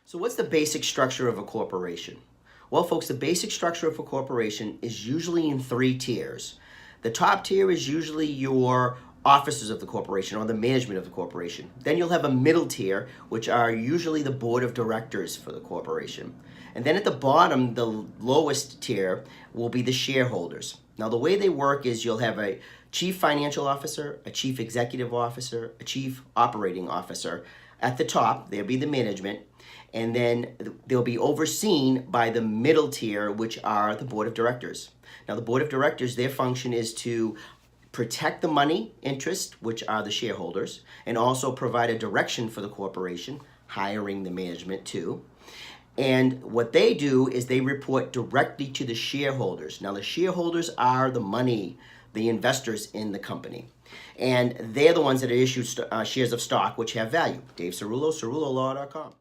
So what's the basic structure of a corporation? Well, folks, the basic structure of a corporation is usually in 3 tiers. The top tier is usually your officers of the corporation or the management of the corporation. Then you'll have a middle tier, which are usually the board of directors for the corporation. And then at the bottom, the lowest tier will be the shareholders. Now, the way they work is you'll have a chief financial officer, a chief executive officer, a chief operating officer. At the top, there'll be the management, and then they'll be overseen by the middle tier, which are the board of directors. Now, the board of directors, their function is to protect the money interest, which are the shareholders, and also provide a direction for the corporation, hiring the management too. And what they do is they report directly to the shareholders. Now, the shareholders are the money, the investors in the company. And they're the ones that are issued shares of stock which have value. Dave Ceruolo, ceruololaw.com.